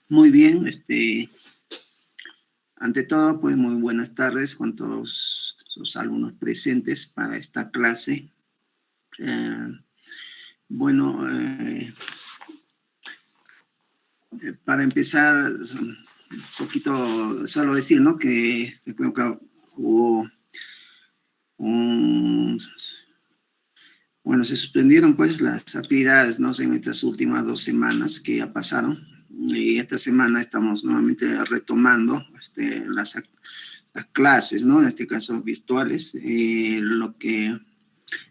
Muy bien, ante todo, pues muy buenas tardes con todos los alumnos presentes para esta clase. Eh, bueno, para empezar, un poquito, solo decir, ¿no? Que creo que hubo un... Bueno, se suspendieron pues las actividades, ¿no? En estas últimas 2 semanas que ya pasaron. Y esta semana estamos nuevamente retomando las clases, ¿no? En este caso virtuales. Lo que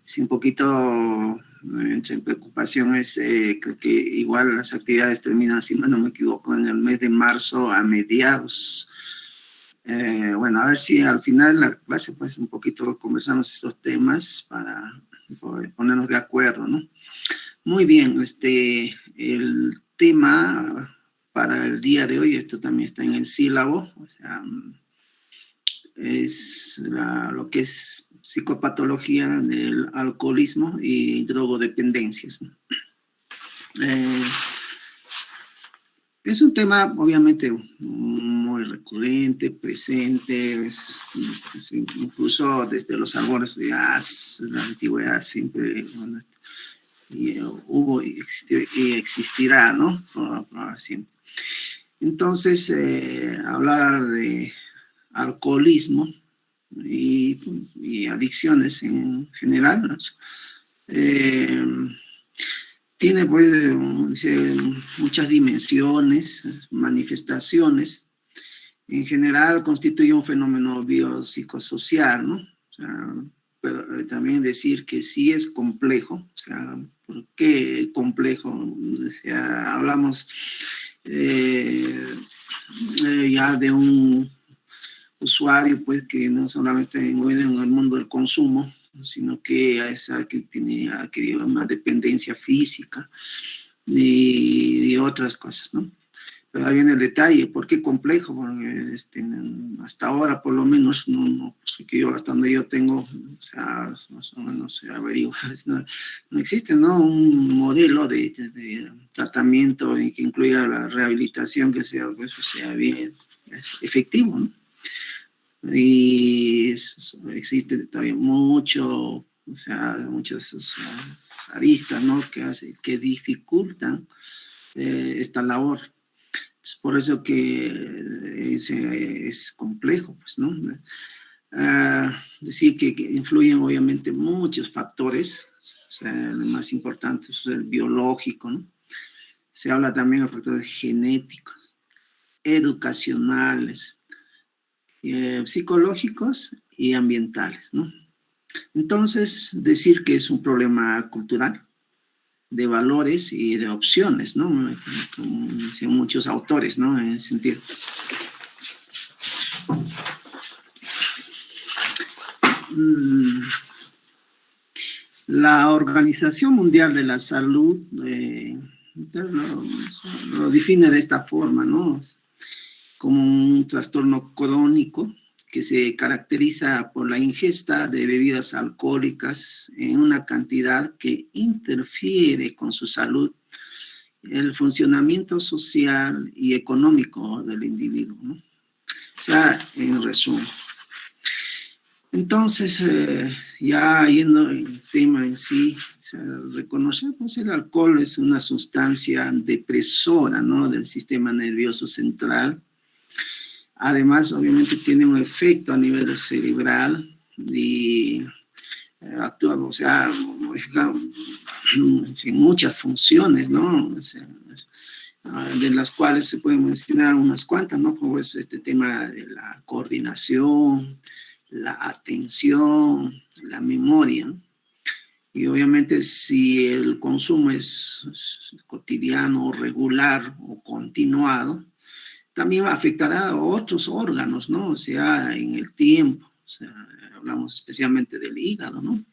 sí un poquito entre preocupación es creo que igual las actividades terminan, si no me equivoco, en el mes de marzo a mediados. Bueno, a ver si al final de la clase pues un poquito conversamos estos temas para ponernos de acuerdo, ¿no? Muy bien, el tema para el día de hoy, esto también está en el sílabo, o sea, es lo que es psicopatología del alcoholismo y drogodependencias, ¿no? Es un tema obviamente muy recurrente, presente, incluso desde los albores de la antigüedad siempre, bueno, hubo y existirá, ¿no? Siempre. Entonces, hablar de alcoholismo y adicciones en general, ¿no? Tiene pues muchas dimensiones, manifestaciones. En general constituye un fenómeno biopsicosocial, ¿no? O sea, pero también decir que sí es complejo, o sea, ¿por qué complejo? O sea, hablamos ya de un usuario pues que no solamente mueve en el mundo del consumo, sino que tiene adquirido una dependencia física y otras cosas, ¿no? Pero ahí viene el detalle, ¿por qué complejo? Porque hasta ahora, por lo menos, no sé que yo, hasta donde yo tengo, o sea, más o menos se averigua, no existe, ¿no? Un modelo de tratamiento que incluya la rehabilitación que sea, pues, o sea bien efectivo, ¿no? Y existe todavía mucho, o sea, muchas aristas, ¿no? Que dificultan esta labor. Es por eso que es complejo, pues, ¿no? Decir que influyen obviamente muchos factores, o sea, el más importante es el biológico, ¿no? Se habla también de factores genéticos, educacionales, psicológicos y ambientales, ¿no? Entonces, decir que es un problema cultural, de valores y de opciones, ¿no? Como dicen muchos autores, ¿no? En ese sentido. La Organización Mundial de la Salud lo define de esta forma, ¿no? Como un trastorno crónico que se caracteriza por la ingesta de bebidas alcohólicas en una cantidad que interfiere con su salud, el funcionamiento social y económico del individuo, ¿no? O sea, en resumen. Entonces, ya yendo el tema en sí, o sea, reconocer pues el alcohol es una sustancia depresora, ¿no? Del sistema nervioso central. Además, obviamente tiene un efecto a nivel cerebral y actúa, o sea, en muchas funciones, ¿no? O sea, de las cuales se pueden mencionar unas cuantas, ¿no? Como es este tema de la coordinación, la atención, la memoria, ¿no? Y obviamente si el consumo es cotidiano, regular o continuado, también afectará a otros órganos, ¿no? O sea, en el tiempo, o sea, hablamos especialmente del hígado, ¿no?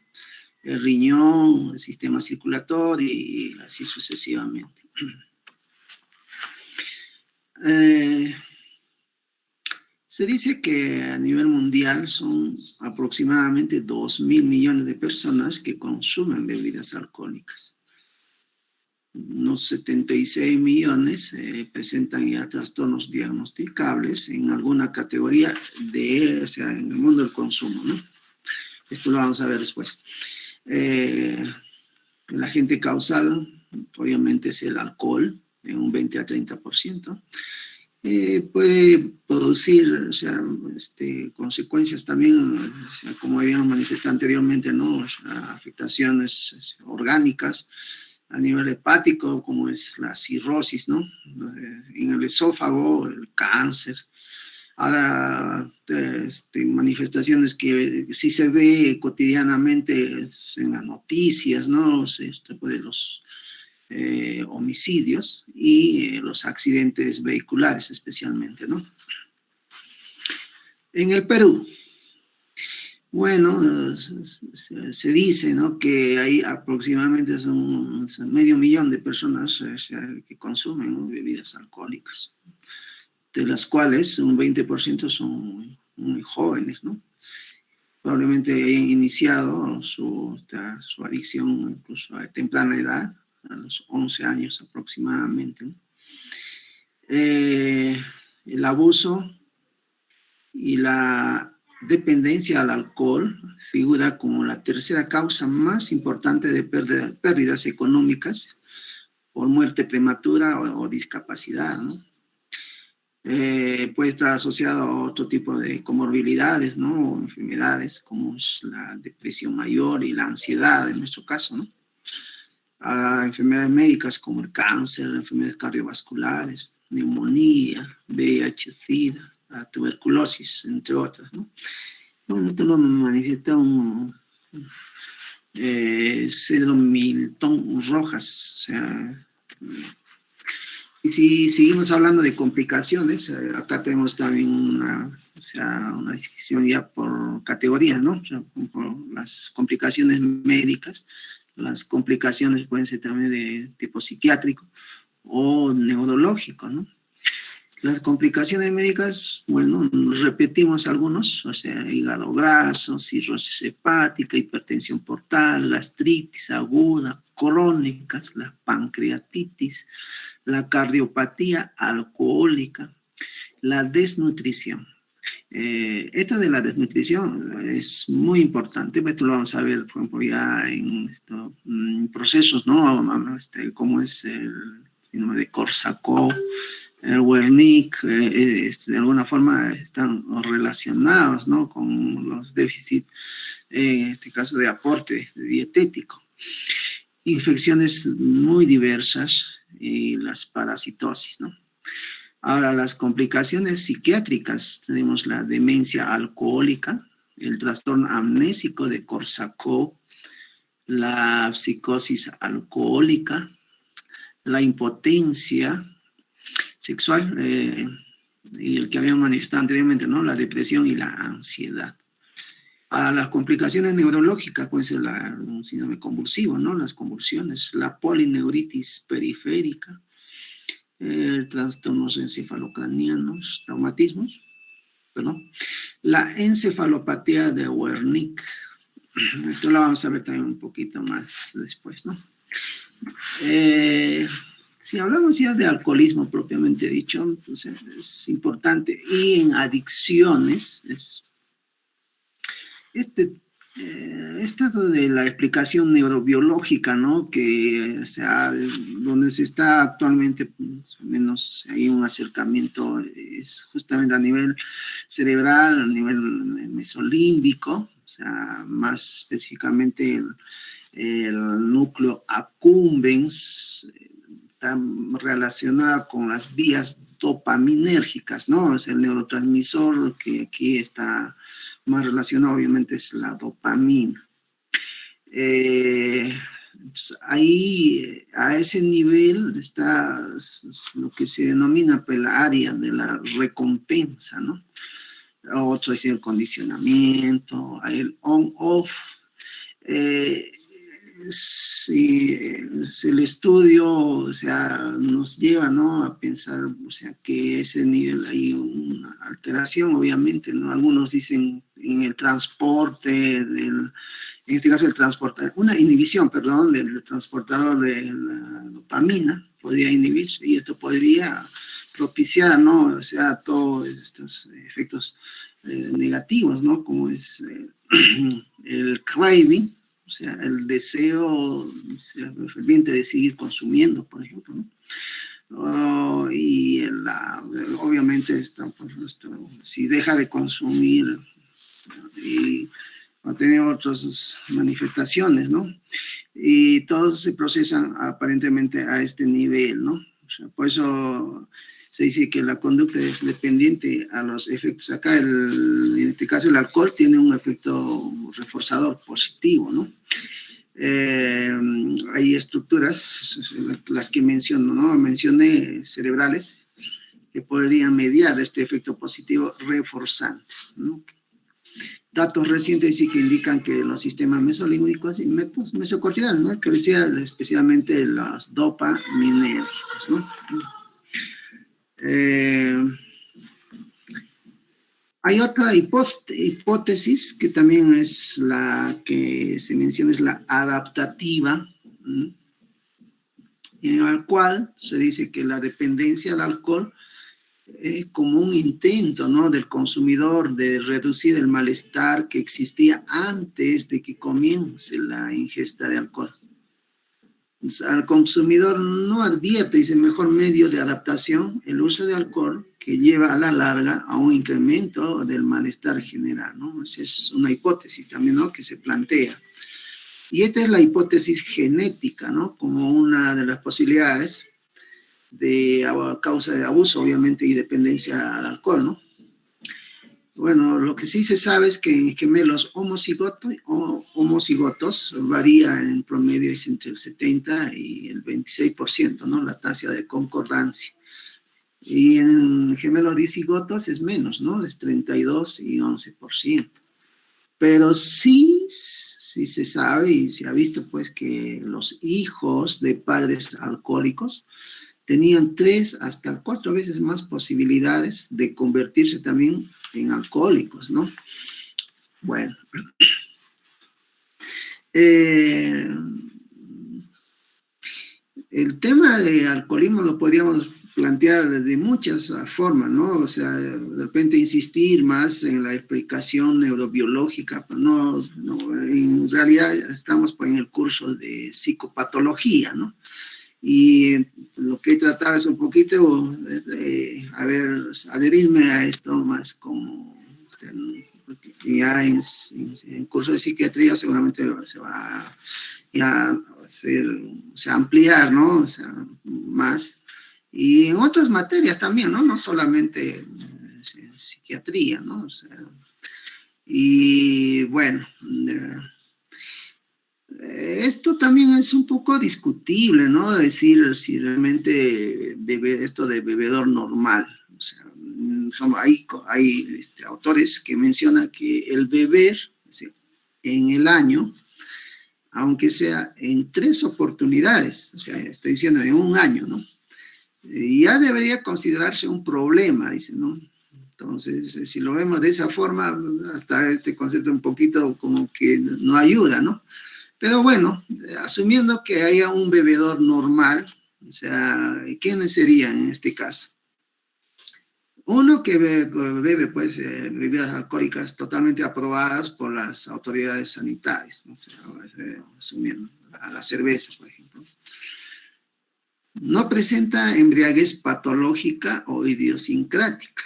El riñón, el sistema circulatorio y así sucesivamente. Se dice que a nivel mundial son aproximadamente 2.000 millones de personas que consumen bebidas alcohólicas. unos 76 millones presentan ya trastornos diagnosticables en alguna categoría o sea, en el mundo del consumo, ¿no? Esto lo vamos a ver después. El agente causal, obviamente, es el alcohol, en un 20 a 30%. Puede producir, o sea, consecuencias también, o sea, como habíamos manifestado anteriormente, ¿no? O sea, afectaciones orgánicas a nivel hepático, como es la cirrosis, ¿no? En el esófago, el cáncer. Ahora, manifestaciones que sí se ve cotidianamente en las noticias, ¿no? Esto puede los homicidios y los accidentes vehiculares especialmente, ¿no? En el Perú, bueno, se dice, ¿no?, que hay aproximadamente son medio millón de personas que consumen, ¿no?, bebidas alcohólicas, de las cuales un 20% son muy jóvenes, ¿no? Probablemente hayan iniciado su adicción incluso a temprana edad, a los 11 años aproximadamente, ¿no? El abuso y la dependencia al alcohol figura como la tercera causa más importante de pérdidas económicas por muerte prematura o discapacidad, ¿no? Puede estar asociado a otro tipo de comorbilidades, ¿no? O enfermedades como es la depresión mayor y la ansiedad en nuestro caso, ¿no? A enfermedades médicas como el cáncer, enfermedades cardiovasculares, neumonía, VIH, SIDA, la tuberculosis, entre otras, ¿no? Bueno, esto lo manifiesta Cedro Milton Rojas, o sea, y si seguimos hablando de complicaciones, acá tenemos también una distinción ya por categorías, ¿no? O sea, por las complicaciones médicas, las complicaciones pueden ser también de tipo psiquiátrico o neurológico, ¿no? Las complicaciones médicas, bueno, repetimos algunos, o sea, hígado graso, cirrosis hepática, hipertensión portal, gastritis aguda, crónicas, la pancreatitis, la cardiopatía alcohólica, la desnutrición. Esta de la desnutrición es muy importante, esto lo vamos a ver, por ejemplo, ya en procesos, ¿no? Como es el síndrome de Korsakoff, el Wernicke, de alguna forma están relacionados, ¿no?, con los déficits, en este caso de aporte dietético. Infecciones muy diversas y las parasitosis, ¿no? Ahora, las complicaciones psiquiátricas, tenemos la demencia alcohólica, el trastorno amnésico de Korsakoff, la psicosis alcohólica, la impotencia sexual y el que habíamos manifestado anteriormente, ¿no?, la depresión y la ansiedad. A las complicaciones neurológicas puede ser un síndrome convulsivo, ¿no?, las convulsiones, la polineuritis periférica, trastornos encefalocranianos, traumatismos, perdón, la encefalopatía de Wernicke. Esto lo vamos a ver también un poquito más después, ¿no? Si hablamos ya de alcoholismo propiamente dicho, entonces es importante. Y en adicciones, esto de la explicación neurobiológica, ¿no?, que donde se está actualmente, más o menos hay un acercamiento, es justamente a nivel cerebral, a nivel mesolímbico, o sea, más específicamente el núcleo accumbens, está relacionada con las vías dopaminérgicas, ¿no? Es el neurotransmisor que aquí está más relacionado, obviamente, es la dopamina. Entonces, ahí, a ese nivel, está lo que se denomina el área de la recompensa, ¿no? Otro es el condicionamiento, el on-off. Si el estudio, o sea, nos lleva, ¿no?, a pensar, o sea, que ese nivel hay una alteración, obviamente, ¿no? Algunos dicen en el transporte, en este caso el transporte, una inhibición, perdón, del transportador de la dopamina, podría inhibirse, y esto podría propiciar, ¿no? O sea, todos estos efectos negativos, ¿no? Como es el craving, o sea, el deseo, o sea, ferviente de seguir consumiendo, por ejemplo, ¿no? Obviamente, si deja de consumir y va a tener otras manifestaciones, ¿no? Y todos se procesan aparentemente a este nivel, ¿no? O sea, por eso se dice que la conducta es dependiente a los efectos. Acá, en este caso, el alcohol tiene un efecto reforzador positivo, ¿no? Hay estructuras, las que menciono, ¿no? Mencioné cerebrales, que podrían mediar este efecto positivo reforzante, ¿no? Datos recientes sí que indican que los sistemas mesolímbicos y mesocorticales, ¿no? Crecían especialmente los dopaminérgicos, ¿no? Hay otra hipótesis que también es la que se menciona, es la adaptativa, en la cual se dice que la dependencia al alcohol es como un intento, ¿no?, del consumidor de reducir el malestar que existía antes de que comience la ingesta de alcohol. Al consumidor no advierte, dice, mejor medio de adaptación el uso de alcohol, que lleva a la larga a un incremento del malestar general, ¿no? Esa es una hipótesis también, ¿no?, que se plantea. Y esta es la hipótesis genética, ¿no?, como una de las posibilidades de causa de abuso, obviamente, y dependencia al alcohol, ¿no? Bueno, lo que sí se sabe es que en gemelos homocigotos varía en promedio es entre el 70 y el 26%, ¿no?, la tasa de concordancia. Y en gemelos dicigotos es menos, ¿no?, es 32 y 11%. Pero sí se sabe y se ha visto, pues, que los hijos de padres alcohólicos tenían 3 hasta 4 veces más posibilidades de convertirse también en alcohólicos, ¿no? Bueno. El tema de alcoholismo lo podríamos plantear de muchas formas, ¿no? O sea, de repente insistir más en la explicación neurobiológica, pero no, en realidad estamos pues en el curso de psicopatología, ¿no? Y lo que he tratado es un poquito, adherirme a esto más como, ya en curso de psiquiatría seguramente se va a ampliar, ¿no? O sea, más. Y en otras materias también, ¿no? No solamente en psiquiatría, ¿no? O sea, y bueno, esto también es un poco discutible, ¿no? Decir si realmente esto de bebedor normal. O sea, hay autores que mencionan que el beber, en el año, aunque sea en 3 oportunidades, o sea, estoy diciendo en un año, ¿no? Ya debería considerarse un problema, dice, ¿no? Entonces, si lo vemos de esa forma, hasta este concepto un poquito como que no ayuda, ¿no? Pero bueno, asumiendo que haya un bebedor normal, o sea, ¿quiénes serían en este caso? Uno que bebe pues, bebidas alcohólicas totalmente aprobadas por las autoridades sanitarias, o sea, asumiendo a la cerveza, por ejemplo. No presenta embriaguez patológica o idiosincrática.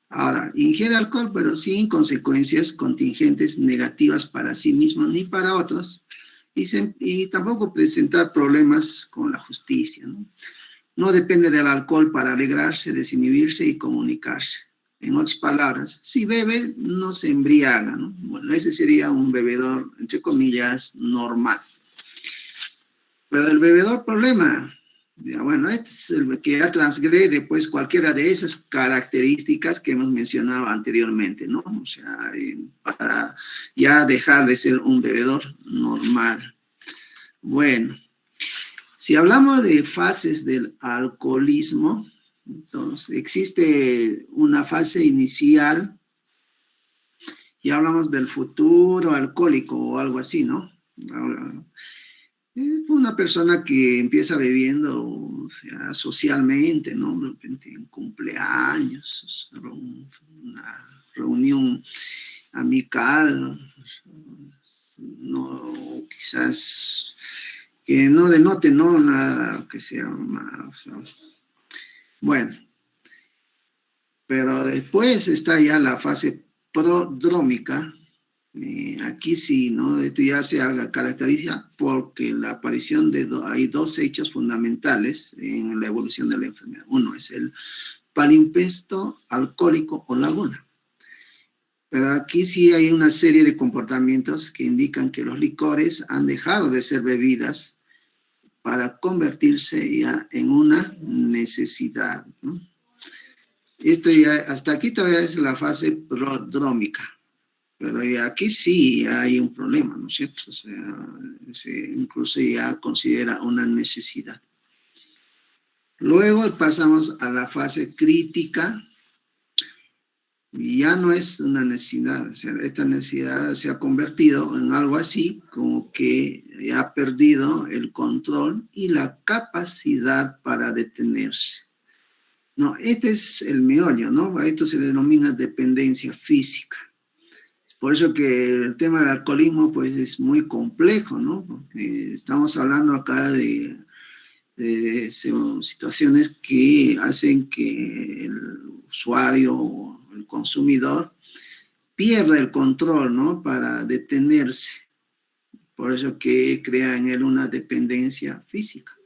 Ahora, ingiere alcohol, pero sin consecuencias contingentes negativas para sí mismo ni para otros, y tampoco presentar problemas con la justicia, ¿no? No depende del alcohol para alegrarse, desinhibirse y comunicarse. En otras palabras, si bebe, no se embriaga, ¿no? Bueno, ese sería un bebedor, entre comillas, normal. Pero el bebedor problema, ya, bueno, es el que ya transgrede pues cualquiera de esas características que hemos mencionado anteriormente, ¿no? O sea, para ya dejar de ser un bebedor normal. Bueno, si hablamos de fases del alcoholismo, entonces existe una fase inicial y hablamos del futuro alcohólico o algo así, ¿no? Es una persona que empieza bebiendo, o sea, socialmente, ¿no? De repente en cumpleaños, una reunión amical, no, quizás que no denote, ¿no? Nada que sea más, ¿no? Bueno, pero después está ya la fase prodrómica. Aquí sí, ¿no? Esto ya se caracteriza porque la aparición de hay dos hechos fundamentales en la evolución de la enfermedad. Uno es el palimpesto alcohólico o laguna. Pero aquí sí hay una serie de comportamientos que indican que los licores han dejado de ser bebidas para convertirse ya en una necesidad, ¿no? Esto ya, hasta aquí todavía es la fase prodrómica. Pero aquí sí hay un problema, ¿no es cierto? O sea, incluso ya considera una necesidad. Luego pasamos a la fase crítica, y ya no es una necesidad, o sea, esta necesidad se ha convertido en algo así como que ya ha perdido el control y la capacidad para detenerse. No, este es el meollo, ¿no? Esto se denomina dependencia física. Por eso que el tema del alcoholismo pues es muy complejo, ¿no? Porque estamos hablando acá de situaciones que hacen que el usuario o el consumidor pierda el control, ¿no? Para detenerse. Por eso que crea en él una dependencia física.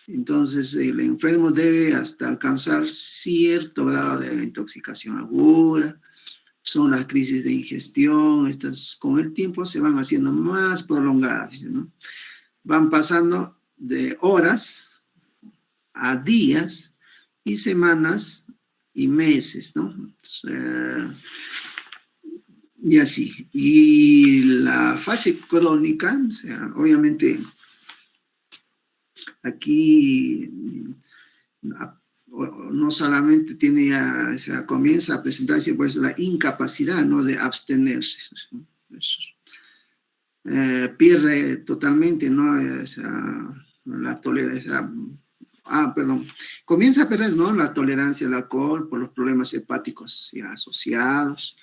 Entonces el enfermo debe hasta alcanzar cierto grado de intoxicación aguda. Son las crisis de ingestión, estas con el tiempo se van haciendo más prolongadas, ¿no? Van pasando de horas a días y semanas y meses, ¿no? Y así. Y la fase crónica, o sea, obviamente aquí no solamente tiene ya, o sea, comienza a presentarse pues la incapacidad, ¿no? De abstenerse. Pierde totalmente, ¿no? O sea, la tolerancia, perdón, comienza a perder, ¿no? La tolerancia al alcohol por los problemas hepáticos ya asociados.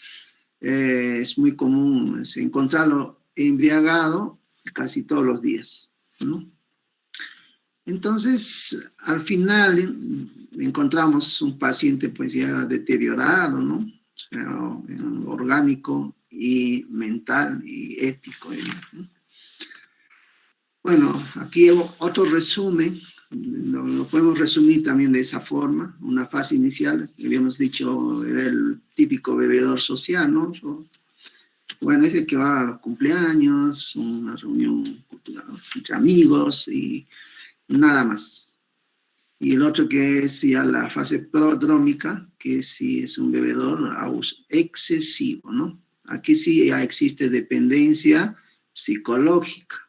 Es muy común encontrarlo embriagado casi todos los días, ¿no? Entonces, al final encontramos un paciente pues ya deteriorado, ¿no? O sea, orgánico y mental y ético, ¿no? Bueno, aquí otro resumen, lo podemos resumir también de esa forma. Una fase inicial, habíamos dicho, era el típico bebedor social, ¿no? Bueno, es el que va a los cumpleaños, una reunión cultural entre amigos y nada más. Y el otro que es ya la fase prodrómica, que sí es un bebedor excesivo, ¿no? Aquí sí ya existe dependencia psicológica.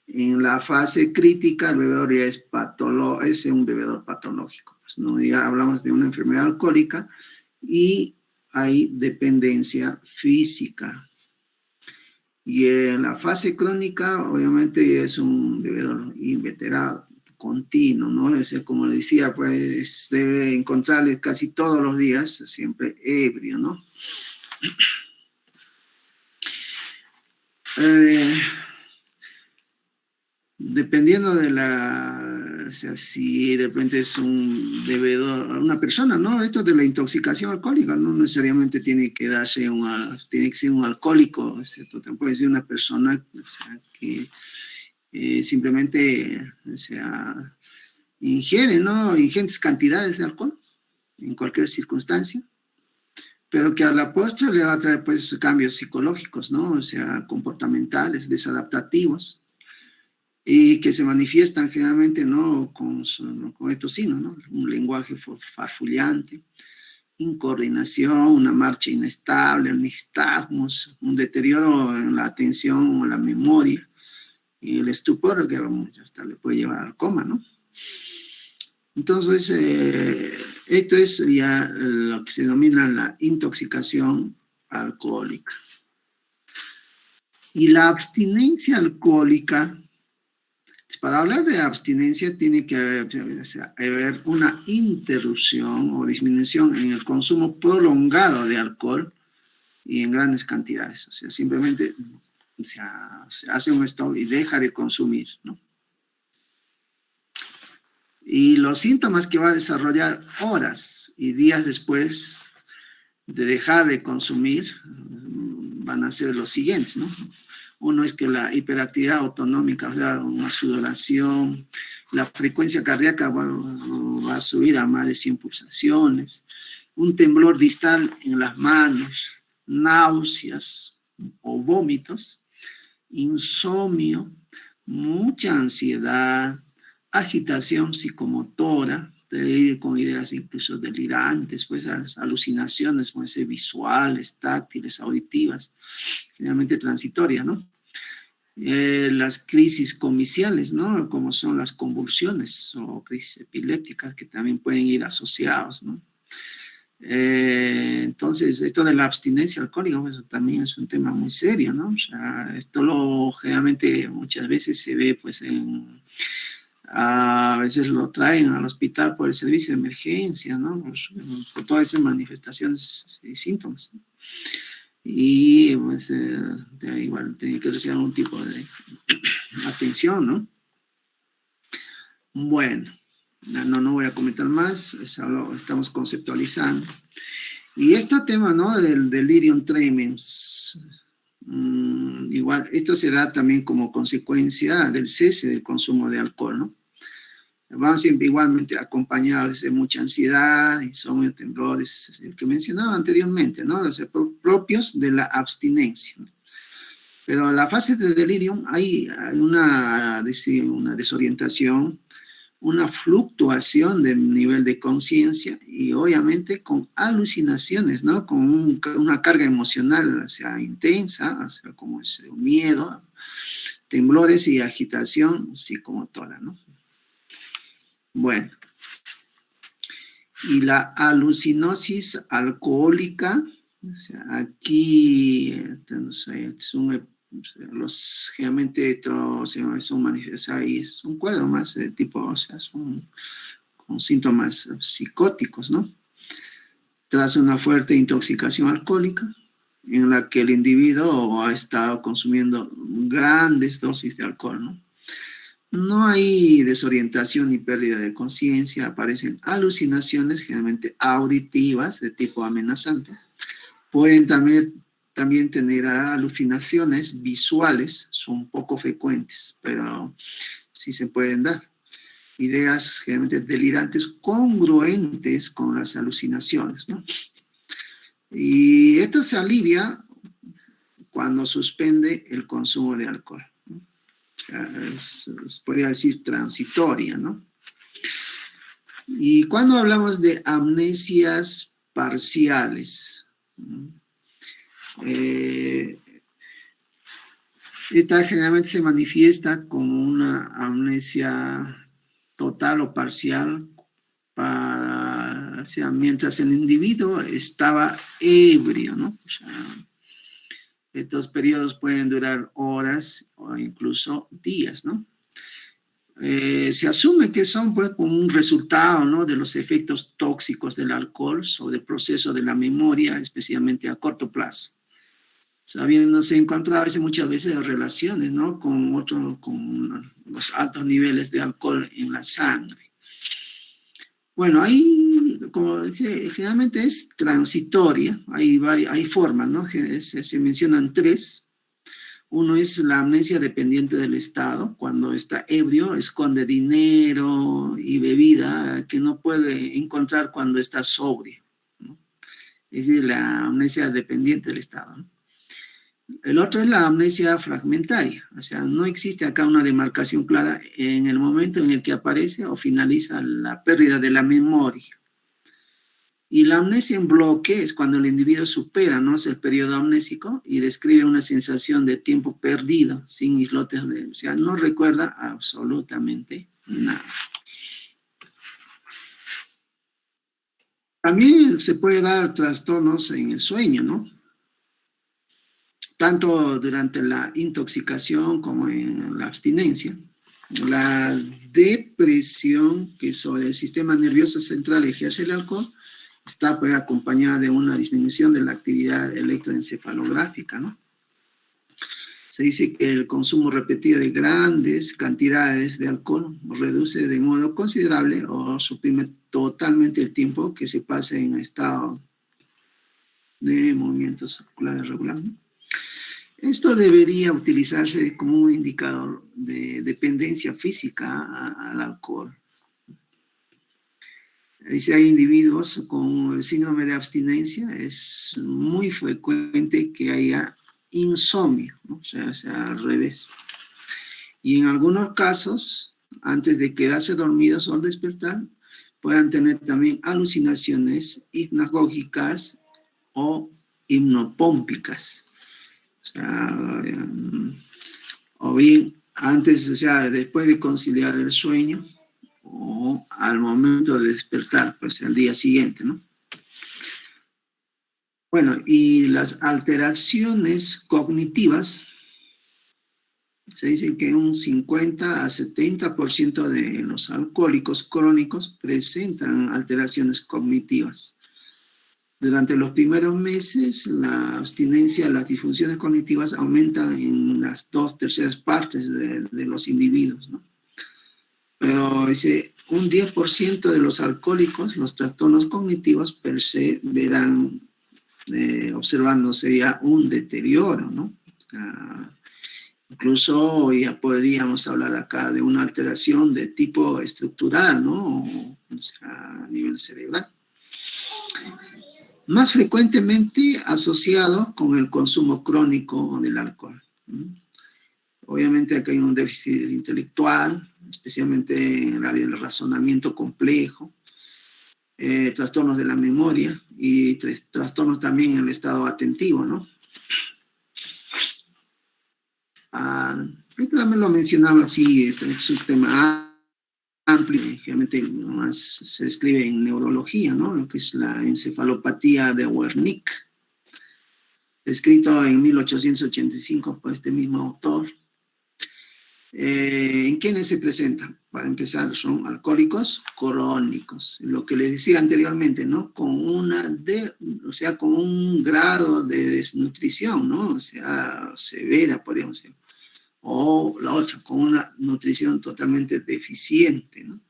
En la fase crítica, el bebedor ya es un bebedor patológico. Pues, ¿no? Ya hablamos de una enfermedad alcohólica y hay dependencia física. Y en la fase crónica, obviamente, es un bebedor inveterado, continuo, ¿no? Es decir, como le decía, pues debe encontrarle casi todos los días, siempre ebrio, ¿no? Dependiendo de o sea, si de repente es un bebedor, una persona, ¿no? Esto de la intoxicación alcohólica no necesariamente tiene que darse tiene que ser un alcohólico, ¿cierto? Puede ser una persona, o sea, que simplemente, o sea, ingiere, ¿no? Ingentes cantidades de alcohol en cualquier circunstancia, pero que a la postre le va a traer, pues, cambios psicológicos, ¿no? O sea, comportamentales, desadaptativos, y que se manifiestan generalmente, ¿no? Con estos signos, ¿no? Un lenguaje farfullante, incoordinación, una marcha inestable, nistagmos, un deterioro en la atención o la memoria, y el estupor que hasta le puede llevar al coma, ¿no? Entonces, esto es ya lo que se denomina la intoxicación alcohólica. Y la abstinencia alcohólica para hablar de abstinencia tiene que haber, o sea, haber una interrupción o disminución en el consumo prolongado de alcohol y en grandes cantidades. O sea, simplemente se hace un stop y deja de consumir, ¿no? Y los síntomas que va a desarrollar horas y días después de dejar de consumir van a ser los siguientes, ¿no? Uno es que la hiperactividad autonómica, o sea, una sudoración, la frecuencia cardíaca va a subir a más de 100 pulsaciones, un temblor distal en las manos, náuseas o vómitos, insomnio, mucha ansiedad, agitación psicomotora, con ideas incluso delirantes, pues alucinaciones, pueden ser visuales, táctiles, auditivas, generalmente transitorias, ¿no? Las crisis comiciales, ¿no? Como son las convulsiones o crisis epilépticas, que también pueden ir asociados, ¿no? Entonces, esto de la abstinencia alcohólica, pues, también es un tema muy serio, ¿no? O sea, esto generalmente muchas veces se ve, pues, a veces lo traen al hospital por el servicio de emergencia, ¿no? Por todas esas manifestaciones y síntomas, ¿no? Y pues igual tiene que recibir algún tipo de atención, ¿no? Bueno, no voy a comentar más, solo estamos conceptualizando. Y este tema, ¿no? Del delirium tremens, igual, esto se da también como consecuencia del cese del consumo de alcohol, ¿no? Van siempre igualmente acompañados de mucha ansiedad, insomnio, temblores, el que mencionaba anteriormente, ¿no? O sea, propios de la abstinencia, ¿no? Pero en la fase de delirium hay una desorientación, una fluctuación del nivel de conciencia y obviamente con alucinaciones, ¿no? Con una carga emocional, o sea, intensa, o sea, como es miedo, temblores y agitación psicomotora, ¿no? Bueno, y la alucinosis alcohólica, o sea, aquí generalmente esto es un cuadro más de tipo, o sea, son con síntomas psicóticos, ¿no? Tras una fuerte intoxicación alcohólica, en la que el individuo ha estado consumiendo grandes dosis de alcohol, ¿no? No hay desorientación ni pérdida de conciencia, aparecen alucinaciones generalmente auditivas de tipo amenazante. Pueden también tener alucinaciones visuales, son poco frecuentes, pero sí se pueden dar. Ideas generalmente delirantes congruentes con las alucinaciones, ¿no? Y esto se alivia cuando suspende el consumo de alcohol, ¿no? Podría decir transitoria, ¿no? Y cuando hablamos de amnesias parciales, esta generalmente se manifiesta como una amnesia total o parcial o sea, mientras el individuo estaba ebrio, ¿no? O sea, estos periodos pueden durar horas o incluso días, ¿no? Se asume que son, pues, como un resultado, ¿no? De los efectos tóxicos del alcohol sobre el proceso de la memoria, especialmente a corto plazo. Sabiéndose encontrado muchas veces relaciones, ¿no? Con los altos niveles de alcohol en la sangre. Bueno, ahí, como decía, generalmente es transitoria, hay formas, ¿no? Se mencionan tres. Uno es la amnesia dependiente del estado, cuando está ebrio, esconde dinero y bebida que no puede encontrar cuando está sobrio, ¿no? Es decir, la amnesia dependiente del estado, ¿no? El otro es la amnesia fragmentaria, o sea, no existe acá una demarcación clara en el momento en el que aparece o finaliza la pérdida de la memoria. Y la amnesia en bloque es cuando el individuo supera, ¿no?, el periodo amnésico y describe una sensación de tiempo perdido, sin islotes o sea, no recuerda absolutamente nada. También se puede dar trastornos en el sueño, ¿no? Tanto durante la intoxicación como en la abstinencia. La depresión que sobre el sistema nervioso central ejerce el alcohol está pues, acompañada de una disminución de la actividad electroencefalográfica, ¿no? Se dice que el consumo repetido de grandes cantidades de alcohol reduce de modo considerable o suprime totalmente el tiempo que se pase en estado de movimientos oculares regulares, ¿no? Esto debería utilizarse como un indicador de dependencia física al alcohol. Dice, hay individuos con el síndrome de abstinencia, es muy frecuente que haya insomnio, ¿no? O sea, al revés. Y en algunos casos, antes de quedarse dormidos o al despertar, puedan tener también alucinaciones hipnagógicas o hipnopómpicas. O sea, o bien antes, o sea, después de conciliar el sueño o al momento de despertar, pues al día siguiente, ¿no? Bueno, y las alteraciones cognitivas, se dice que un 50 a 70% de los alcohólicos crónicos presentan alteraciones cognitivas. Durante los primeros meses, la abstinencia, las disfunciones cognitivas aumentan en las 2/3 partes de los individuos, ¿no? Pero dice, un 10% de los alcohólicos, los trastornos cognitivos per se verán observándose ya un deterioro, ¿no? O sea, incluso ya podríamos hablar acá de una alteración de tipo estructural, ¿no? O sea, a nivel cerebral. Más frecuentemente asociado con el consumo crónico del alcohol. Obviamente acá hay un déficit intelectual, especialmente en el área del razonamiento complejo, trastornos de la memoria y trastornos también en el estado atentivo, ¿no? También lo mencionaba así, es un tema amplio, generalmente más se describe en neurología, ¿no? Lo que es la encefalopatía de Wernicke, escrito en 1885 por este mismo autor. ¿En quiénes se presentan? Para empezar, son alcohólicos crónicos, lo que les decía anteriormente, ¿no? Con o sea, con un grado de desnutrición, ¿no? O sea, severa, podríamos decir. O la otra, con una nutrición totalmente deficiente, ¿no?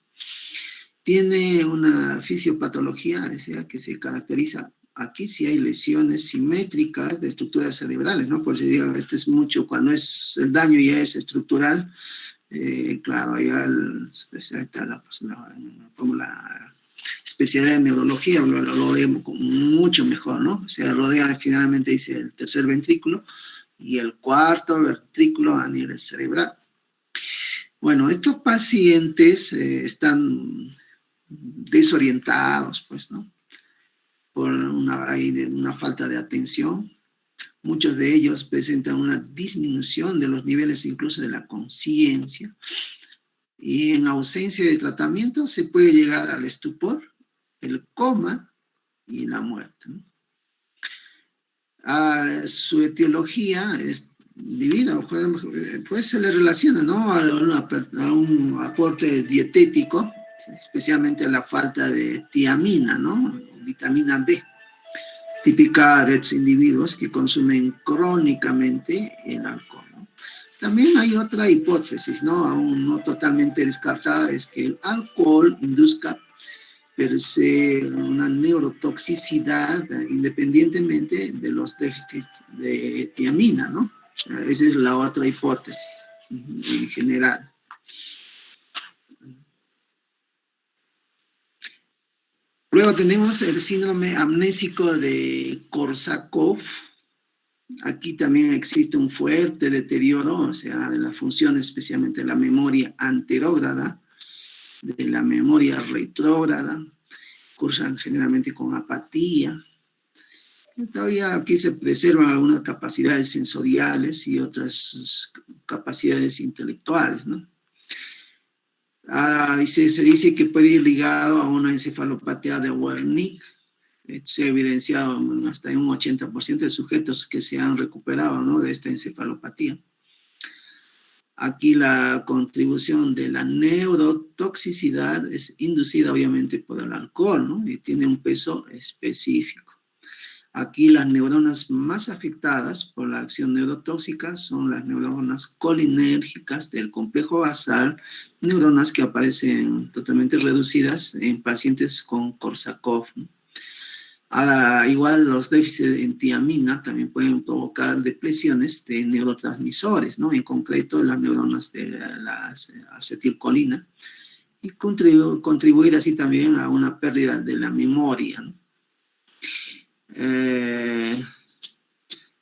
Tiene una fisiopatología, decía, que se caracteriza, aquí sí hay lesiones simétricas de estructuras cerebrales, ¿no? Por eso digo, esto es mucho, cuando el daño ya es estructural, claro, ya está la especialidad de neurología, lo vemos mucho mejor, ¿no? O sea, rodea finalmente, dice, el tercer ventrículo, y el cuarto ventrículo a nivel cerebral. Bueno, estos pacientes están desorientados, pues, ¿no? Por una falta de atención. Muchos de ellos presentan una disminución de los niveles incluso de la conciencia. Y en ausencia de tratamiento se puede llegar al estupor, el coma y la muerte, ¿no? Su etiología es debido, pues se le relaciona, ¿no? a un aporte dietético, especialmente a la falta de tiamina, ¿no? Vitamina B, típica de estos individuos que consumen crónicamente el alcohol, ¿no? También hay otra hipótesis, ¿no? Aún no totalmente descartada, es que el alcohol induzca per se una neurotoxicidad independientemente de los déficits de tiamina, ¿no? O sea, esa es la otra hipótesis en general. Luego tenemos el síndrome amnésico de Korsakoff. Aquí también existe un fuerte deterioro, o sea, de la función, especialmente de la memoria anterógrada, de la memoria retrógrada. Cursan generalmente con apatía. Todavía aquí se preservan algunas capacidades sensoriales y otras capacidades intelectuales, ¿no? Se dice que puede ir ligado a una encefalopatía de Wernicke. Se ha evidenciado hasta en un 80% de sujetos que se han recuperado, ¿no? De esta encefalopatía. Aquí la contribución de la neurotoxicidad es inducida obviamente por el alcohol, ¿no? Y tiene un peso específico. Aquí las neuronas más afectadas por la acción neurotóxica son las neuronas colinérgicas del complejo basal, neuronas que aparecen totalmente reducidas en pacientes con Korsakoff, ¿no? Igual los déficits en tiamina también pueden provocar depleciones de neurotransmisores, ¿no? En concreto las neuronas de la acetilcolina, y contribuir así también a una pérdida de la memoria, ¿no?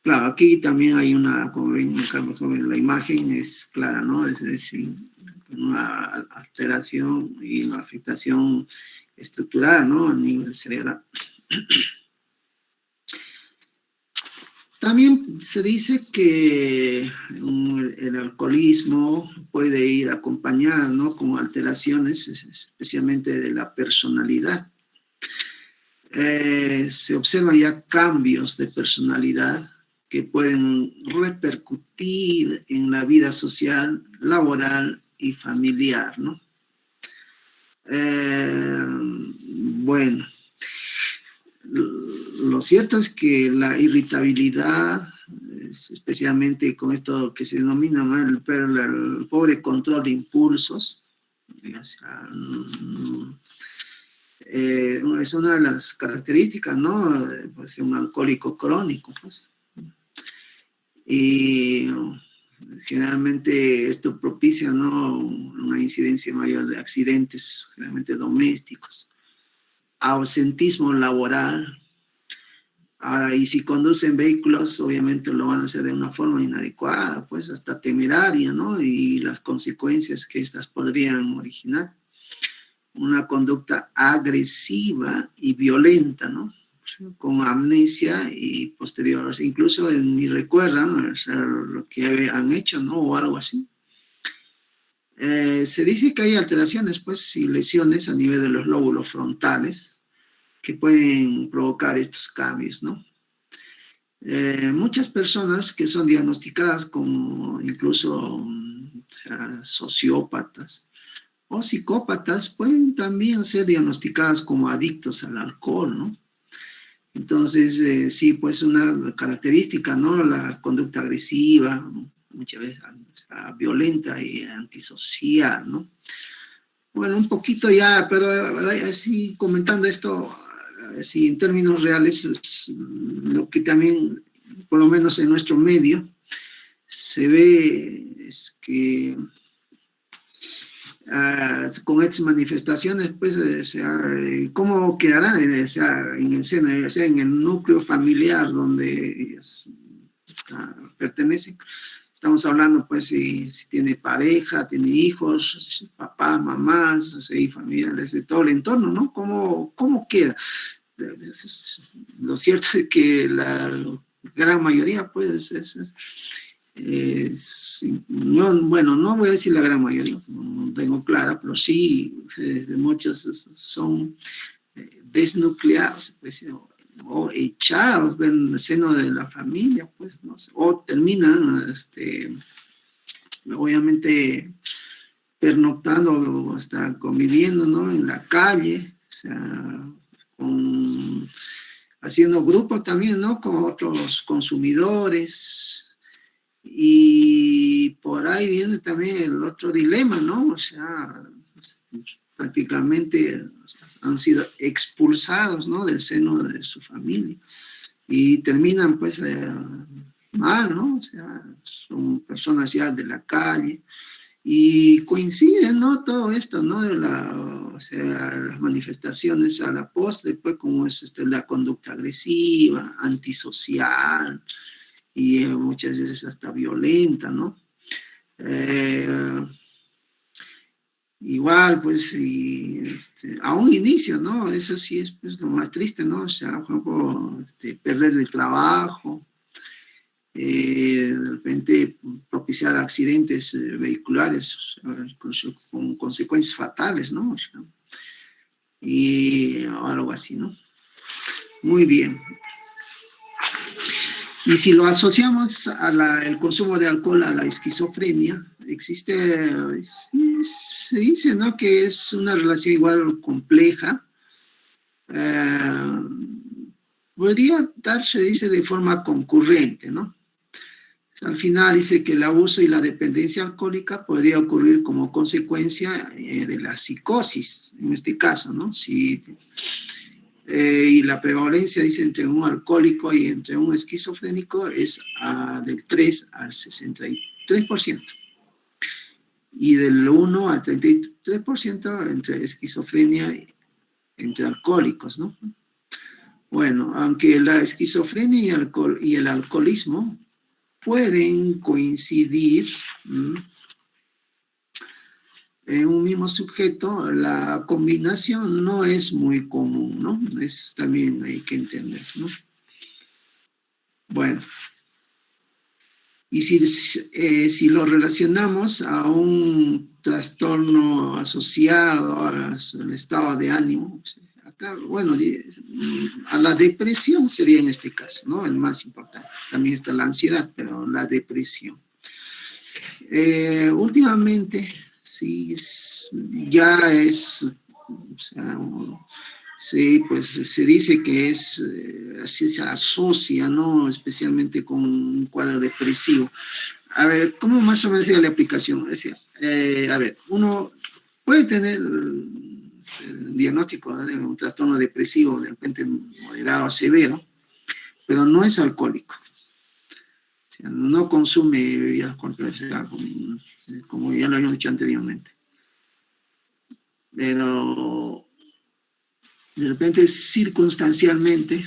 Claro, aquí también hay una, como ven acá, la imagen es clara, ¿no? Es decir, una alteración y una afectación estructural, ¿no? A nivel cerebral. También se dice que el alcoholismo puede ir acompañado, ¿no? Con alteraciones, especialmente de la personalidad. Se observan ya cambios de personalidad que pueden repercutir en la vida social, laboral y familiar, ¿no? Bueno, lo cierto es que la irritabilidad, especialmente con esto que se denomina, ¿no? el pobre control de impulsos, o sea, es una de las características, ¿no? Pues, un alcohólico crónico, pues. Y generalmente esto propicia, ¿no? Una incidencia mayor de accidentes, generalmente domésticos, ausentismo laboral. Ahora, y si conducen vehículos, obviamente lo van a hacer de una forma inadecuada, pues hasta temeraria, ¿no? Y las consecuencias que estas podrían originar. Una conducta agresiva y violenta, ¿no? Con amnesia y posterior, o sea, incluso ni recuerdan, o sea, lo que han hecho, ¿no? O algo así. Se dice que hay alteraciones, pues, y lesiones a nivel de los lóbulos frontales que pueden provocar estos cambios, ¿no? Muchas personas que son diagnosticadas como incluso sociópatas o psicópatas pueden también ser diagnosticadas como adictos al alcohol, ¿no? Entonces, sí, pues una característica, ¿no? La conducta agresiva, muchas veces violenta y antisocial, ¿no? Bueno, un poquito ya, pero así comentando esto, así en términos reales, lo que también, por lo menos en nuestro medio, se ve es que con estas manifestaciones, pues, ¿cómo quedarán en el seno, o sea, en el núcleo familiar donde ellos pertenecen? Estamos hablando, pues, si tiene pareja, tiene hijos, papás, mamás, familiares de todo el entorno, ¿no? ¿Cómo queda? Lo cierto es que la gran mayoría, pues, no, bueno, no voy a decir la gran mayoría, no tengo clara, pero sí, muchos son desnucleados, pues, o echados del seno de la familia, pues, no sé, o terminan, obviamente, pernoctando o hasta conviviendo, ¿no? En la calle, o sea, haciendo grupo también, ¿no? Con otros consumidores. Y por ahí viene también el otro dilema, ¿no? O sea, prácticamente han sido expulsados, ¿no? Del seno de su familia y terminan, pues, mal, ¿no? O sea, son personas ya de la calle y coinciden, ¿no? Todo esto, ¿no? O sea, las manifestaciones a la postre, pues, como es la conducta agresiva, antisocial, y muchas veces hasta violenta, ¿no? Igual, pues, a un inicio, ¿no? Eso sí es, pues, lo más triste, ¿no? O sea, por ejemplo, perder el trabajo, de repente propiciar accidentes vehiculares, incluso con consecuencias fatales, ¿no? O sea, y algo así, ¿no? Muy bien. Y si lo asociamos el consumo de alcohol a la esquizofrenia, existe, sí, se dice, ¿no?, que es una relación igual compleja. Eh, Podría darse, dice, de forma concurrente, ¿no? Al final dice que el abuso y la dependencia alcohólica podría ocurrir como consecuencia de la psicosis, en este caso, ¿no? Si, y la prevalencia, dice, entre un alcohólico y entre un esquizofrénico es del 3 al 63%, y del 1 al 33% entre esquizofrenia entre alcohólicos, ¿no? Bueno, aunque la esquizofrenia y el alcoholismo pueden coincidir en un mismo sujeto, la combinación no es muy común, ¿no? Eso también hay que entender, ¿no? Bueno, y si lo relacionamos a un trastorno asociado al estado de ánimo, acá, bueno, a la depresión sería en este caso, ¿no?, el más importante. También está la ansiedad, pero la depresión. Últimamente, sí, ya es, o sea, sí, pues se dice que es, así se asocia, ¿no?, especialmente con un cuadro depresivo. A ver, ¿cómo más o menos sería la aplicación? Es decir, a ver, uno puede tener el diagnóstico, ¿no?, de un trastorno depresivo, de repente moderado a severo, pero no es alcohólico. O sea, no consume bebidas alcohólicas, como ya lo habíamos dicho anteriormente. Pero de repente, circunstancialmente,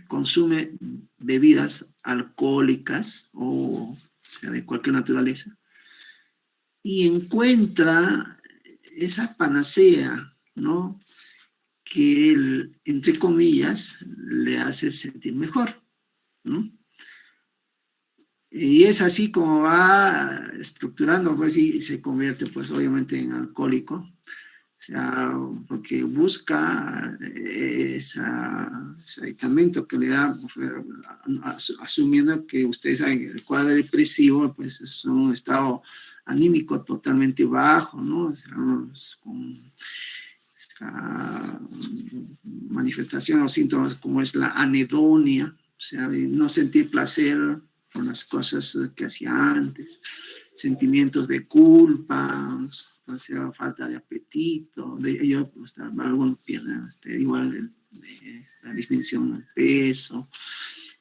consume bebidas alcohólicas o sea, de cualquier naturaleza, y encuentra esa panacea, ¿no?, que él, entre comillas, le hace sentir mejor, ¿no? Y es así como va estructurando, pues, y se convierte, pues, obviamente en alcohólico. O sea, porque busca ese aditamento que le da, asumiendo que ustedes saben, el cuadro depresivo, pues, es un estado anímico totalmente bajo, ¿no? O sea, con manifestación o síntomas como es la anedonia, o sea, no sentir placer por las cosas que hacía antes, sentimientos de culpa, o sea, falta de apetito, algunos pierden igual la disminución del peso, o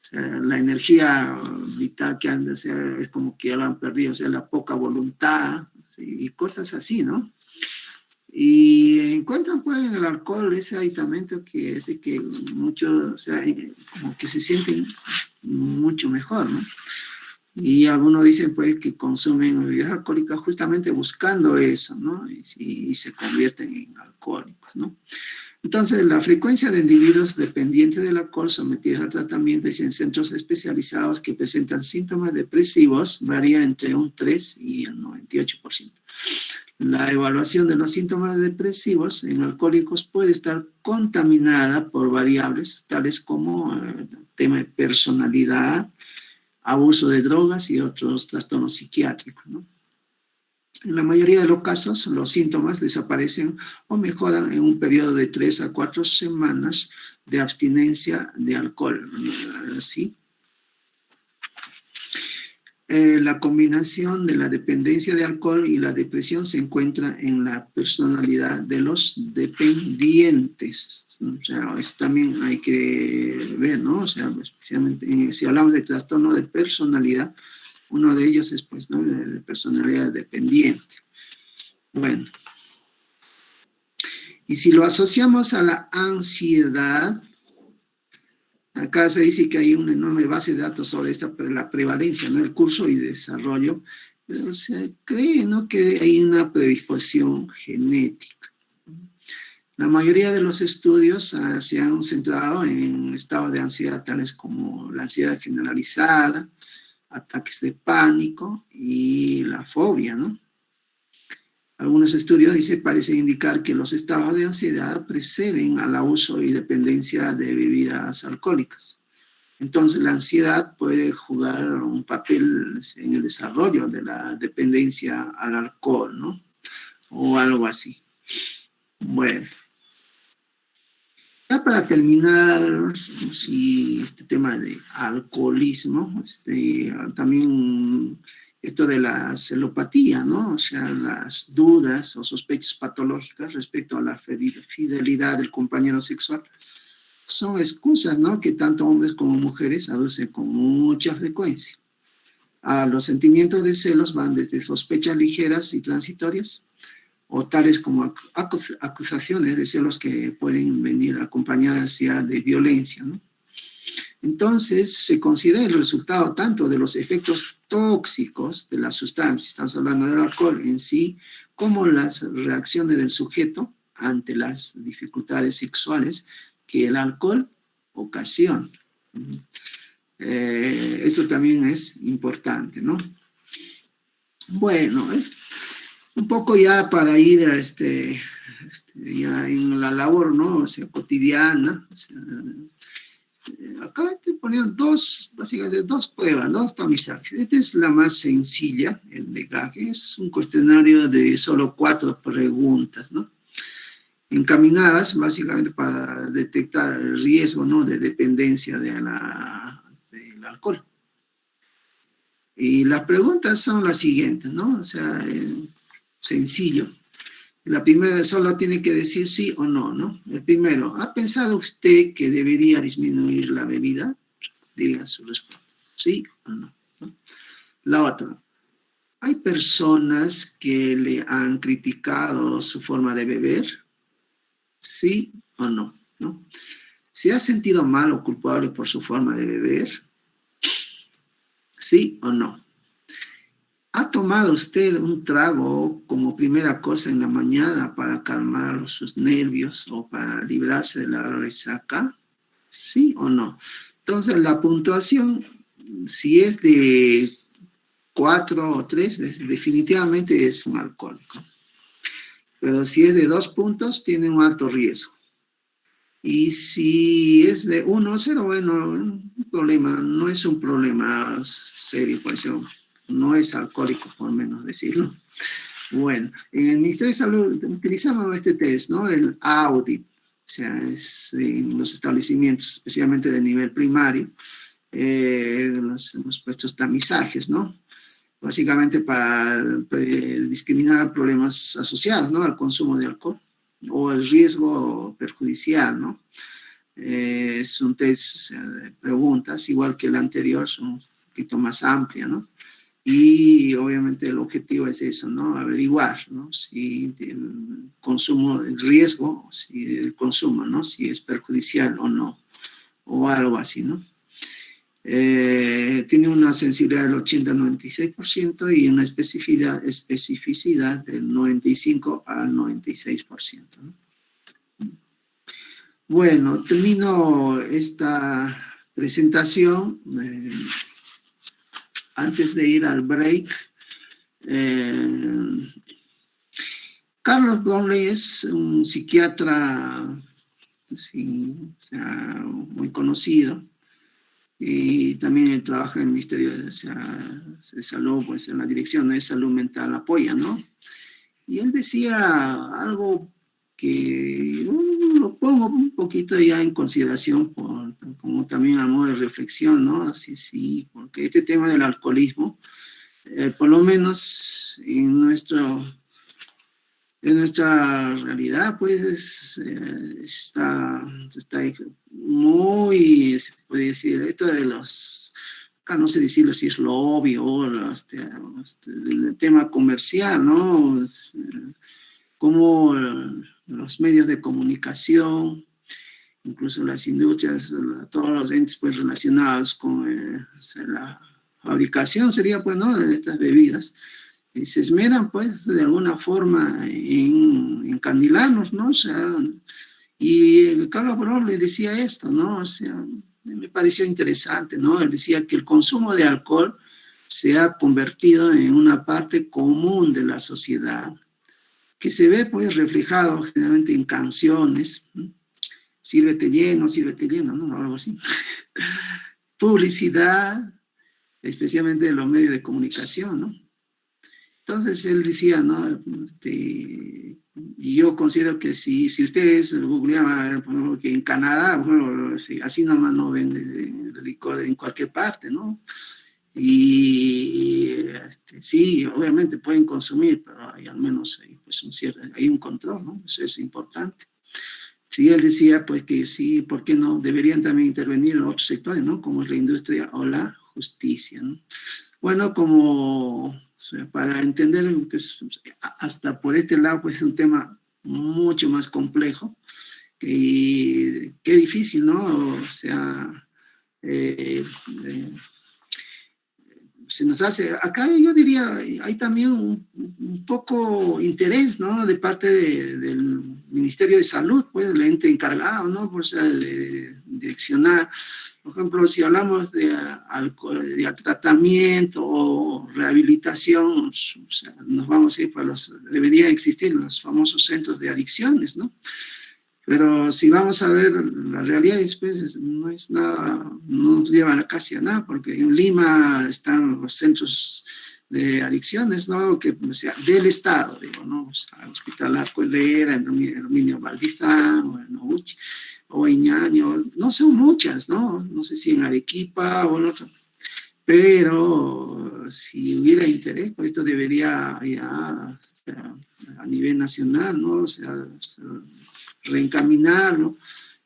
sea, la energía vital que anda, o sea, es como que ya lo han perdido, o sea, la poca voluntad, ¿sí?, y cosas así, ¿no? Y encuentran, pues, en el alcohol ese aditamento que hace que muchos, o sea, como que se sienten mucho mejor, ¿no? Y algunos dicen, pues, que consumen bebidas alcohólicas justamente buscando eso, ¿no? Y se convierten en alcohólicos, ¿no? Entonces, la frecuencia de individuos dependientes del alcohol sometidos al tratamiento y en centros especializados que presentan síntomas depresivos varía entre un 3 y el 98%. La evaluación de los síntomas depresivos en alcohólicos puede estar contaminada por variables tales como el tema de personalidad, abuso de drogas y otros trastornos psiquiátricos, ¿no? En la mayoría de los casos, los síntomas desaparecen o mejoran en un periodo de 3 a 4 semanas de abstinencia de alcohol, ¿sí? La combinación de la dependencia de alcohol y la depresión se encuentra en la personalidad de los dependientes. O sea, eso también hay que ver, ¿no? O sea, especialmente si hablamos de trastorno de personalidad, uno de ellos es, pues, ¿no?, de personalidad dependiente. Bueno, y si lo asociamos a la ansiedad, acá se dice que hay una enorme base de datos sobre la prevalencia, ¿no?, el curso y desarrollo, pero se cree, ¿no?, que hay una predisposición genética. La mayoría de los estudios se han centrado en estados de ansiedad tales como la ansiedad generalizada, ataques de pánico y la fobia, ¿no? Algunos estudios parecen indicar que los estados de ansiedad preceden al abuso y dependencia de bebidas alcohólicas. Entonces la ansiedad puede jugar un papel en el desarrollo de la dependencia al alcohol, ¿no? O algo así. Bueno, ya para terminar, sí, este tema de alcoholismo, también esto de la celopatía, ¿no? O sea, las dudas o sospechas patológicas respecto a la fidelidad del compañero sexual son excusas, ¿no? Que tanto hombres como mujeres aducen con mucha frecuencia. Los sentimientos de celos van desde sospechas ligeras y transitorias o tales como acusaciones de celos que pueden venir acompañadas ya de violencia, ¿no? Entonces, se considera el resultado tanto de los efectos tóxicos de la sustancia, estamos hablando del alcohol en sí, como las reacciones del sujeto ante las dificultades sexuales que el alcohol ocasiona. Esto también es importante, ¿no? Bueno, un poco ya para ir a ya en la labor, ¿no? O sea, cotidiana. O sea, acá te ponían básicamente dos pruebas, dos tamizajes. Esta es la más sencilla, el de Gage. Es un cuestionario de solo 4 preguntas, ¿no? Encaminadas básicamente para detectar el riesgo, ¿no? De dependencia del alcohol. Y las preguntas son las siguientes, ¿no? O sea, sencillo. La primera solo tiene que decir sí o no, ¿no? El primero, ¿ha pensado usted que debería disminuir la bebida? Diga su respuesta, sí o no, ¿no? La otra, ¿hay personas que le han criticado su forma de beber? Sí o no, ¿no? ¿Se ha sentido mal o culpable por su forma de beber? Sí o no. ¿Ha tomado usted un trago como primera cosa en la mañana para calmar sus nervios o para librarse de la resaca? ¿Sí o no? Entonces, la puntuación, si es de 4 o 3, definitivamente es un alcohólico. Pero si es de 2 puntos, tiene un alto riesgo. Y si es de 1 o 0, bueno, un problema, no es un problema serio, por eso no es alcohólico, por menos decirlo. Bueno, en el Ministerio de Salud utilizamos este test, ¿no? El audit, o sea, es en los establecimientos, especialmente de nivel primario, hemos puesto tamizajes, ¿no? Básicamente para discriminar problemas asociados, ¿no? Al consumo de alcohol o el riesgo perjudicial, ¿no? Es un test, o sea, de preguntas, igual que el anterior, son un poquito más amplia, ¿no? Y obviamente el objetivo es eso, ¿no? Averiguar, ¿no? Si el consumo, el riesgo, si el consumo, ¿no? Si es perjudicial o no, o algo así, ¿no? Tiene una sensibilidad del 80 al 96% y una especificidad del 95 al 96%, ¿no? Bueno, termino esta presentación. Antes de ir al break, Carlos Bromley es un psiquiatra, sí, o sea, muy conocido, y también trabaja en el Ministerio de Salud, pues en la Dirección de Salud Mental Apoya, ¿no? Y él decía algo que lo pongo un poquito ya en consideración como también a modo de reflexión, ¿no? Así sí, porque este tema del alcoholismo, por lo menos en nuestra realidad, pues está muy, se puede decir, esto de los, acá no sé decirlo si es lo obvio, o el tema comercial, ¿no? Como los medios de comunicación, incluso las industrias, todos los entes pues relacionados con la fabricación, sería pues, ¿no? De estas bebidas, y se esmeran pues de alguna forma en encandilarnos, ¿no? O sea, y Carlos Brón le decía esto, ¿no? O sea, me pareció interesante, ¿no? Él decía que el consumo de alcohol se ha convertido en una parte común de la sociedad, que se ve pues reflejado generalmente en canciones, ¿no? Sírvete lleno, ¿no? Algo así. publicidad, especialmente en los medios de comunicación, ¿no? Entonces él decía, ¿no? Y yo considero que si ustedes googleaban, por ejemplo, que en Canadá, bueno, así nomás no vende licor en cualquier parte, ¿no? Sí, obviamente pueden consumir, pero hay al menos hay, pues, hay un control, ¿no? Eso es importante. Sí, él decía pues que sí, ¿por qué no? Deberían también intervenir en otros sectores, ¿no? Como es la industria o la justicia, ¿no? Bueno, como o sea, para entender que hasta por este lado pues es un tema mucho más complejo y qué difícil, ¿no? O sea, eh, eh, se nos hace, acá yo diría, hay también un poco interés, ¿no? De parte del Ministerio de Salud, pues, el ente encargado, ¿no? Por, o sea, de direccionar. Por ejemplo, si hablamos de tratamiento o rehabilitación, o sea, nos vamos a ir para deberían existir los famosos centros de adicciones, ¿no? Pero si vamos a ver la realidad después, no es nada, no nos lleva casi a nada, porque en Lima están los centros de adicciones, ¿no? Que, o sea, del Estado, digo, ¿no? O sea, el Hospital Arcolera, el Herminio Valdizán, o el Noguchi, o en Ñaño, no son muchas, ¿no? No sé si en Arequipa o en otro, pero si hubiera interés, pues esto debería ya, o sea, a nivel nacional, ¿no? O sea, reencaminarlo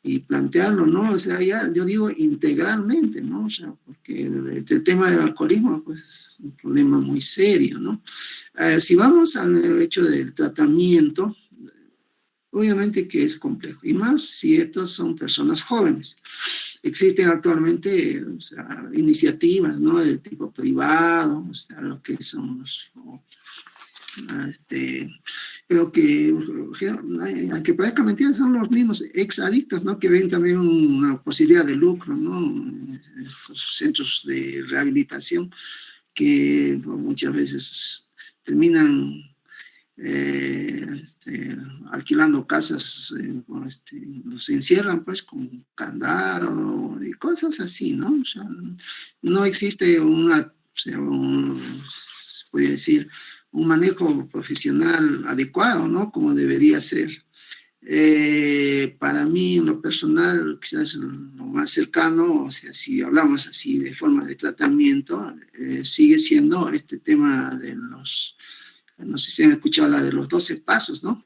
y plantearlo, ¿no? O sea, ya yo digo integralmente, ¿no? O sea, porque el tema del alcoholismo, pues, es un problema muy serio, ¿no? Si vamos al hecho del tratamiento, obviamente que es complejo, y más si estos son personas jóvenes. Existen actualmente, o sea, iniciativas, ¿no? De tipo privado, o sea, lo que son creo que parezca mentira, son los mismos exadictos, ¿no? Que ven también una posibilidad de lucro, ¿no? En estos centros de rehabilitación que pues, muchas veces terminan alquilando casas, los encierran pues con candado y cosas así, ¿no? O sea, no existe se puede decir, un manejo profesional adecuado, ¿no? Como debería ser. Para mí, en lo personal, quizás lo más cercano, o sea, si hablamos así de formas de tratamiento, sigue siendo este tema de no sé si han escuchado la de los 12 pasos, ¿no?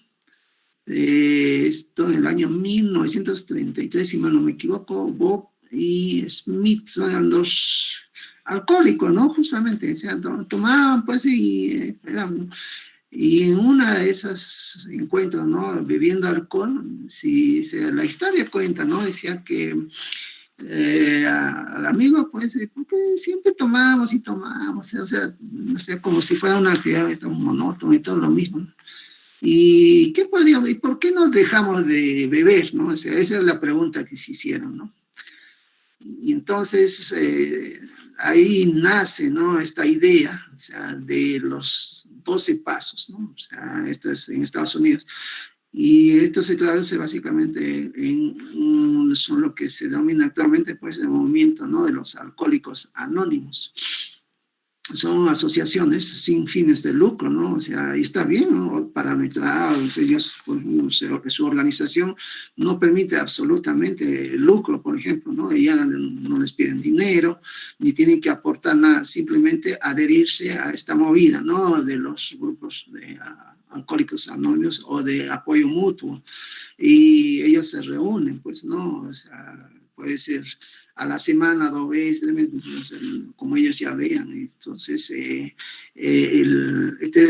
Esto en el año 1933, si mal no me equivoco, Bob y Smith eran dos alcohólicos, ¿no? Justamente, o sea, tomaban, pues, y en una de esas encuentros, ¿no? Bebiendo alcohol, si la historia cuenta, ¿no? Decía que al amigo, pues, porque siempre tomamos y tomamos, o sea, como si fuera una actividad tan monótona y todo lo mismo, ¿no? ¿Y qué podríamos, y por qué no dejamos de beber, no? O sea, esa es la pregunta que se hicieron, ¿no? Y entonces ahí nace, ¿no? Esta idea, o sea, de los 12 pasos, ¿no? O sea, esto es en Estados Unidos. Y esto se traduce básicamente son lo que se denomina actualmente, pues, el movimiento, ¿no? De los alcohólicos anónimos. Son asociaciones sin fines de lucro, ¿no? O sea, ahí está bien, ¿no? Parametrados, ellos, pues, su organización no permite absolutamente lucro, por ejemplo, ¿no? Ella no les piden dinero, ni tienen que aportar nada, simplemente adherirse a esta movida, ¿no? De los grupos de alcohólicos anónimos o de apoyo mutuo. Y ellos se reúnen, pues, ¿no? O sea, puede ser a la semana, 2 veces, como ellos ya vean. Entonces, de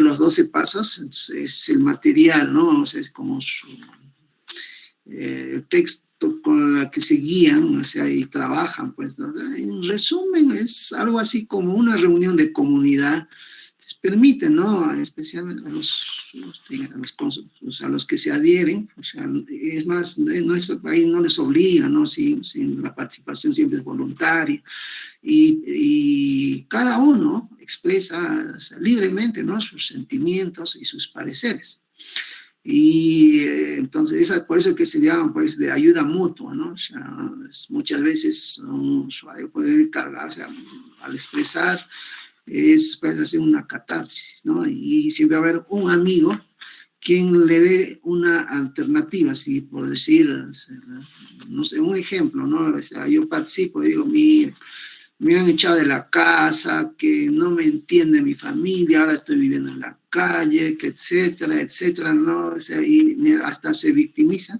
los 12 pasos es el material, ¿no? O sea, es como el texto con la que se guían, o sea, y trabajan, pues, ¿no? En resumen, es algo así como una reunión de comunidad. Permite, ¿no? Especialmente a los que se adhieren, o sea, es más, en nuestro país no les obliga, ¿no? Sin la participación siempre es voluntaria, y cada uno expresa, o sea, libremente, ¿no? Sus sentimientos y sus pareceres. Y entonces, por eso que se llama pues de ayuda mutua, ¿no? O sea, muchas veces un usuario puede cargarse al expresar, puede hacer una catarsis, ¿no? Y siempre va a haber un amigo quien le dé una alternativa, así por decir, no sé, un ejemplo, ¿no? O sea, yo participo, digo, me han echado de la casa, que no me entiende mi familia, ahora estoy viviendo en la calle, que etcétera, etcétera, ¿no? O sea, y hasta se victimiza.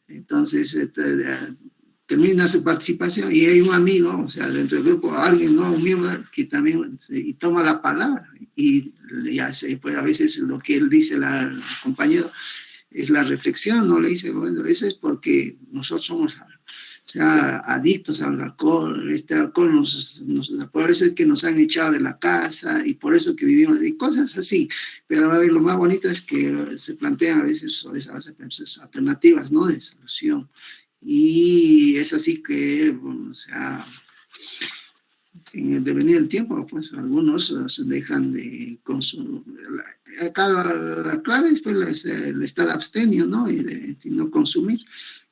Entonces, termina su participación y hay un amigo, o sea, dentro del grupo, alguien, ¿no? Un miembro que también y toma la palabra y le hace, pues a veces lo que él dice, el compañero, es la reflexión, ¿no? Le dice, bueno, eso es porque nosotros somos, o sea, adictos al alcohol, este alcohol por eso es que nos han echado de la casa y por eso que vivimos, y cosas así. Pero a ver, lo más bonito es que se plantean a veces esas alternativas, ¿no? De solución. Y es así que, o sea, en el devenir del tiempo, pues algunos se dejan de consumir. Acá la clave es pues, el estar abstenio, ¿no? Y de no consumir.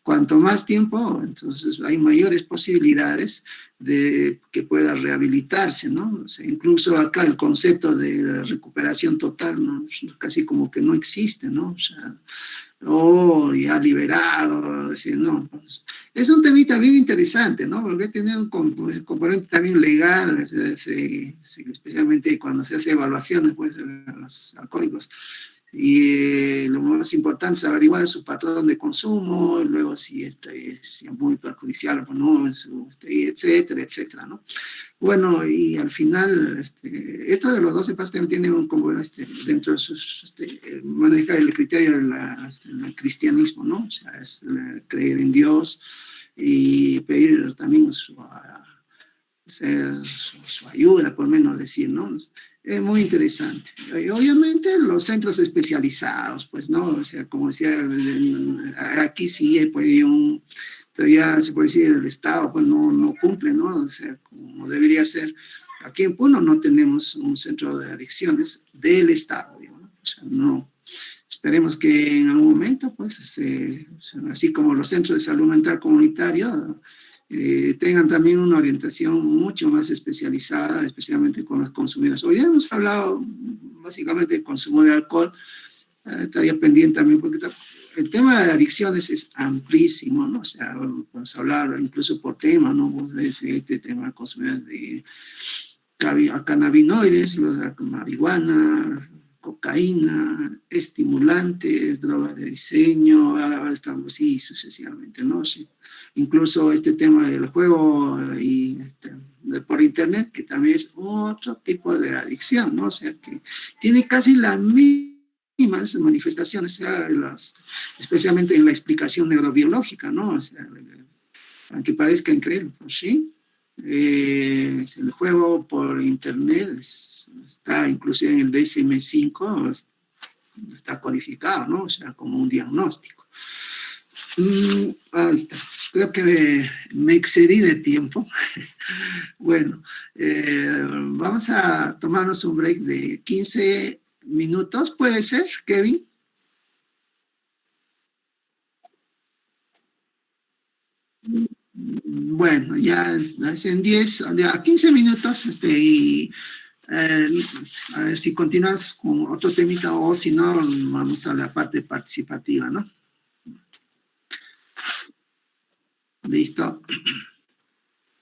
Cuanto más tiempo, entonces hay mayores posibilidades de que pueda rehabilitarse, ¿no? O sea, incluso acá el concepto de recuperación total, ¿no? Casi como que no existe, ¿no? O sea, oh, ya liberado, decir, no, pues, es un temita bien interesante, ¿no? Porque tiene un componente también legal, especialmente cuando se hace evaluaciones, pues, de los alcohólicos. Y lo más importante es averiguar su patrón de consumo, y luego si es muy perjudicial o no, etcétera, etcétera, ¿no? Bueno, y al final, esto de los 12 pasos también tiene un, como, dentro de sus, maneja el criterio del cristianismo, ¿no? O sea, es creer en Dios y pedir también su ayuda, por menos decir, ¿no? Es muy interesante. Y obviamente los centros especializados, pues, ¿no? O sea, como decía, aquí sí hay pues, todavía se puede decir el Estado pues no cumple, ¿no? O sea, como debería ser. Aquí en Puno no tenemos un centro de adicciones del Estado, digo, ¿no? O sea, no. Esperemos que en algún momento, pues, así como los centros de salud mental comunitario, tengan también una orientación mucho más especializada, especialmente con los consumidores. Hoy hemos hablado básicamente del consumo de alcohol, estaría pendiente también, porque el tema de adicciones es amplísimo, ¿no? O sea, vamos a hablar incluso por tema, ¿no? De este tema de consumidores de cannabinoides, marihuana, cocaína, estimulantes, drogas de diseño, ahora estamos así sucesivamente, ¿no? Sí. Incluso este tema del juego y por internet, que también es otro tipo de adicción, ¿no? O sea, que tiene casi las mismas manifestaciones, o sea, especialmente en la explicación neurobiológica, ¿no? O sea, aunque parezca increíble, pues sí. El juego por internet está inclusive en el DSM-5, está codificado, ¿no? O sea, como un diagnóstico. Ahí está. Creo que me excedí de tiempo. Bueno, vamos a tomarnos un break de 15 minutos, ¿puede ser, Kevin? Bueno, ya en 10, a 15 minutos, y eh, a ver si continúas con otro temita o si no, vamos a la parte participativa, ¿no? Listo.